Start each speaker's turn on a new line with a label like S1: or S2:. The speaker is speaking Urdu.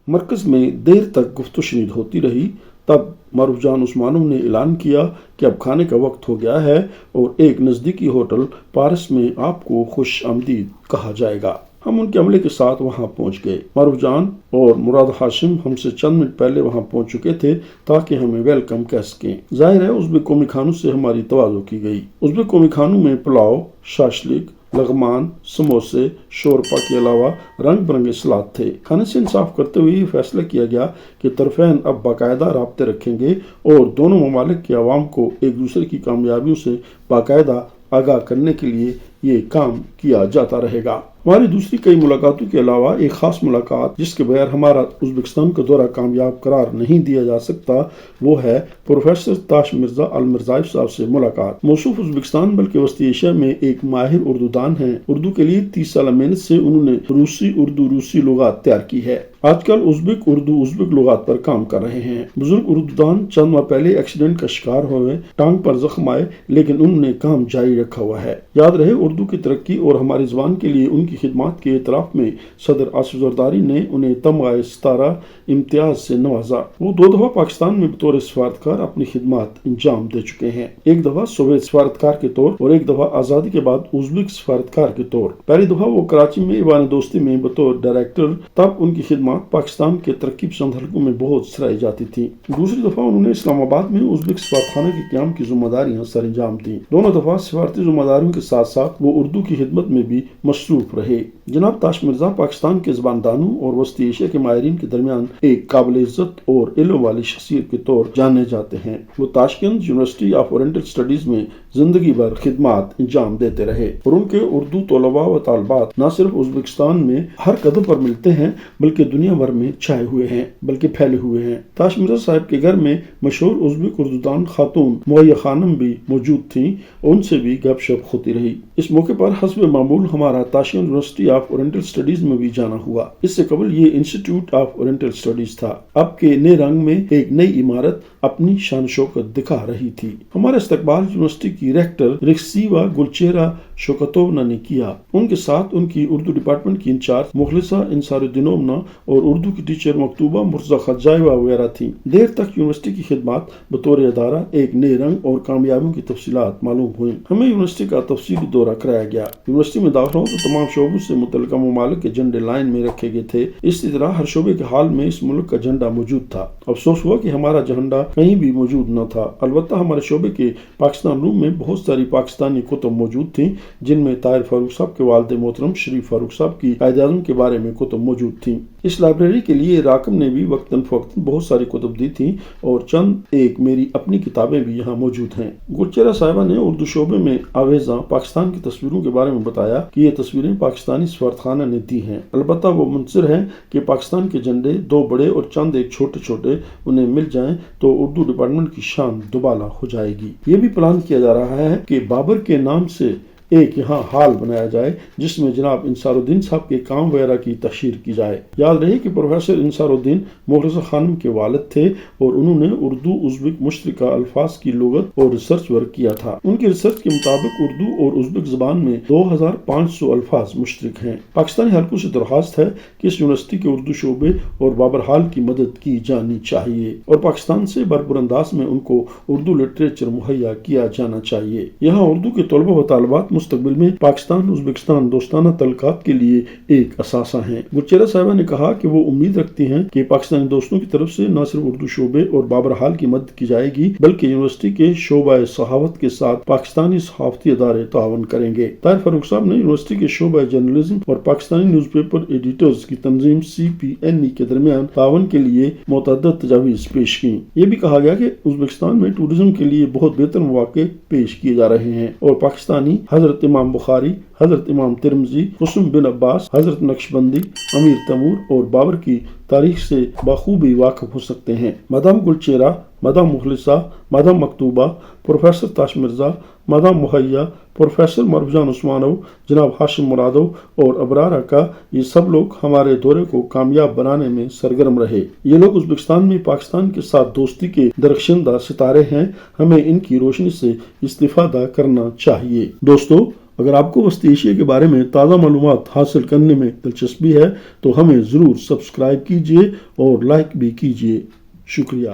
S1: مرکز میں دیر تک گفت و شنید ہوتی رہی۔ تب معروف جان عثمانو نے اعلان کیا کہ اب کھانے کا وقت ہو گیا ہے اور ایک نزدیکی ہوٹل پارس میں آپ کو خوش آمدید کہا جائے گا۔ ہم ان کے عملے کے ساتھ وہاں پہنچ گئے۔ معروف جان اور مراد ہاشم ہم سے چند منٹ پہلے وہاں پہنچ چکے تھے تاکہ ہمیں ویلکم کہہ سکیں۔ ظاہر ہے ازبک قومی کھانوں سے ہماری تواضع کی گئی۔ ازبک قومی کھانوں میں پلاؤ، شاشلک، لغمان، سموسے، شورپا کے علاوہ رنگ برنگے سلاد تھے۔ کھانے سے انصاف کرتے ہوئے یہ فیصلہ کیا گیا کہ طرفین اب باقاعدہ رابطے رکھیں گے اور دونوں ممالک کے عوام کو ایک دوسرے کی کامیابیوں سے باقاعدہ آگاہ کرنے کے لیے یہ کام کیا جاتا رہے گا۔ ہماری دوسری کئی ملاقاتوں کے علاوہ ایک خاص ملاقات جس کے بغیر ہمارا ازبکستان کا دورہ کامیاب قرار نہیں دیا جا سکتا وہ ہے پروفیسر تاش مرزا المرزائف صاحب سے ملاقات۔ موصوف ازبکستان بلکہ وسطی ایشیا میں ایک ماہر اردو دان ہیں۔ اردو کے لیے 30 سالہ محنت سے انہوں نے روسی لغات تیار کی ہے۔ آج کل ازبک لغات پر کام کر رہے ہیں۔ بزرگ اردو دان چند ماہ پہلے ایکسیڈنٹ کا شکار ہوئے، ٹانگ پر زخم آئے، لیکن انہوں نے کام جاری رکھا ہوا ہے۔ یاد رہے اردو کی ترقی اور ہماری زبان کے لیے ان کی خدمات کے اعتراف میں صدر آصف زرداری نے انہیں تمغہ ستارہ امتیاز سے نوازا۔ وہ 2 دفعہ پاکستان میں بطور سفارتکار اپنی خدمات انجام دے چکے ہیں، ایک دفعہ سوویت سفارتکار کے طور اور ایک دفعہ آزادی کے بعد ازبک سفارتکار کے طور۔ پہلی دفعہ وہ کراچی میں ایوان دوستی میں بطور ڈائریکٹر، تب ان کی خدمات پاکستان کے ترقی پسند حلقوں میں بہت سرائی جاتی تھی۔ دوسری دفعہ انہوں نے اسلام آباد میں ازبک سفارتخانے کے قیام کی ذمہ داریاں سر انجام دیں۔ دونوں دفعہ سفارتی ذمہ داریوں کے ساتھ ساتھ وہ اردو کی خدمت میں بھی مصروف رہے۔ جناب تاش مرزا پاکستان کے زبان دانوں اور وسطی ایشیا کے ماہرین کے درمیان ایک قابل عزت اور علم والی شخصیت کے طور جانے جاتے ہیں۔ وہ Tashkent university of oriental studies میں زندگی بھر خدمات انجام دیتے رہے اور ان کے اردو طلباء و طالبات نہ صرف ازبکستان میں ہر قدم پر ملتے ہیں بلکہ دنیا بھر میں چھائے ہوئے ہیں، بلکہ پھیلے ہوئے ہیں۔ تاش مرزا صاحب کے گھر میں مشہور ازبک اردو دان خاتون مغیہ خانم بھی موجود تھیں، ان سے بھی گپ شپ ہوتی رہی۔ اس موقع پر حسب معمول ہمارا Tashkent university of oriental studies میں بھی جانا ہوا۔ اس سے قبل یہ انسٹیٹیوٹ آف اورینٹل اسٹڈیز تھا۔ اب کے نئے رنگ میں ایک نئی عمارت اپنی شان و شوکت دکھا رہی تھی۔ ہمارا استقبال یونیورسٹی کی ریکٹر رکسیوا گلچیرا شوکتوونا نے کیا۔ ان کے ساتھ ان کی اردو ڈپارٹمنٹ کی انچارج مخلصہ انصار الدینونا اور اردو کی ٹیچر مکتوبہ مرتضی خجائیوہ وغیرہ تھیں۔ دیر تک یونیورسٹی کی خدمات بطور ادارہ ایک نئے رنگ اور کامیابیوں کی تفصیلات معلوم ہوئیں۔ ہمیں یونیورسٹی کا تفصیلی دورہ کرایا گیا۔ یونیورسٹی میں داخل ہو تو تمام شعبوں سے متعلقہ ممالک کے جھنڈے لائن میں رکھے گئے تھے۔ اسی طرح ہر شعبے کے حال میں اس ملک کا جھنڈا موجود تھا۔ افسوس ہوا کہ ہمارا جھنڈا کہیں بھی موجود نہ تھا۔ البتہ ہمارے شعبے کے پاکستان روم میں بہت ساری پاکستانی کتب موجود تھیں، جن میں طاہر فاروق صاحب کے والد محترم شریف فاروق صاحب کی قائد اعظم کے بارے میں کتب موجود تھیں۔ اس لائبریری کے لیے راکم نے بھی وقتاً فوقتاً بہت ساری کتب دی تھیں اور چند ایک میری اپنی کتابیں بھی یہاں موجود ہیں۔ گلچیرا صاحبہ نے اردو شعبے میں آویزاں پاکستان کی تصویروں کے بارے میں بتایا کہ یہ تصویریں پاکستانی سفارتخانہ نے دی ہیں۔ البتہ وہ منتظر ہیں کہ پاکستان کے جھنڈے 2 بڑے اور چند ایک چھوٹے چھوٹے انہیں مل جائیں تو اردو ڈپارٹمنٹ کی شان دوبالا ہو جائے گی۔ یہ بھی پلان کیا جا رہا ہے کہ بابر کے نام سے ایک یہاں ہال بنایا جائے جس میں جناب انصار الدین صاحب کے کام وغیرہ کی تشہیر کی جائے۔ یاد رہے کہ پروفیسر انصار الدین مخلصہ خانم کے والد تھے اور انہوں نے اردو ازبک مشترکہ الفاظ کی لغت اور ریسرچ ورک کیا تھا۔ ان کی ریسرچ کے مطابق اردو اور ازبک زبان میں 2500 الفاظ مشترک ہیں۔ پاکستانی حلقوں سے درخواست ہے کہ اس یونیورسٹی کے اردو شعبے اور بابر ہال کی مدد کی جانی چاہیے اور پاکستان سے بھرپور انداز میں ان کو اردو لٹریچر مہیا کیا جانا چاہیے۔ یہاں اردو کے طلبہ و طالبات مستقبل میں پاکستان ازبکستان دوستانہ تعلقات کے لیے ایک اثاثہ ہیں۔ گلچیرا صاحبہ نے کہا کہ وہ امید رکھتی ہیں کہ پاکستانی دوستوں کی طرف سے نہ صرف اردو شعبے اور بابر ہال کی مدد کی جائے گی بلکہ یونیورسٹی کے شعبہ صحافت کے ساتھ پاکستانی صحافتی ادارے تعاون کریں گے۔ طاہر فاروق صاحب نے یونیورسٹی کے شعبہ جرنلزم اور پاکستانی نیوز پیپر ایڈیٹرز کی تنظیم CPNE کے درمیان تعاون کے لیے متعدد تجاویز پیش کی۔ یہ بھی کہا گیا کہ ازبکستان میں ٹورزم کے لیے بہت بہتر مواقع پیش کیے جا رہے ہیں اور پاکستانی حضرت امام بخاری، حضرت امام ترمذی، قسم بن عباس، حضرت نقشبندی، امیر تیمور اور بابر کی تاریخ سے بخوبی واقف ہو سکتے ہیں۔ مدام گلچیرا، مدام مخلصہ، مدام مکتوبہ، پروفیسر تاش مرزا، مدام مہیا، پروفیسر معروف جان عثمانو، جناب ہاشم مرادو اور ابرار آقا، یہ سب لوگ ہمارے دورے کو کامیاب بنانے میں سرگرم رہے۔ یہ لوگ ازبکستان میں پاکستان کے ساتھ دوستی کے درخشندہ ستارے ہیں، ہمیں ان کی روشنی سے استفادہ کرنا چاہیے۔ دوستو، اگر آپ کو وسطی ایشیا کے بارے میں تازہ معلومات حاصل کرنے میں دلچسپی ہے تو ہمیں ضرور سبسکرائب کیجیے اور لائک بھی کیجیے۔ شکریہ۔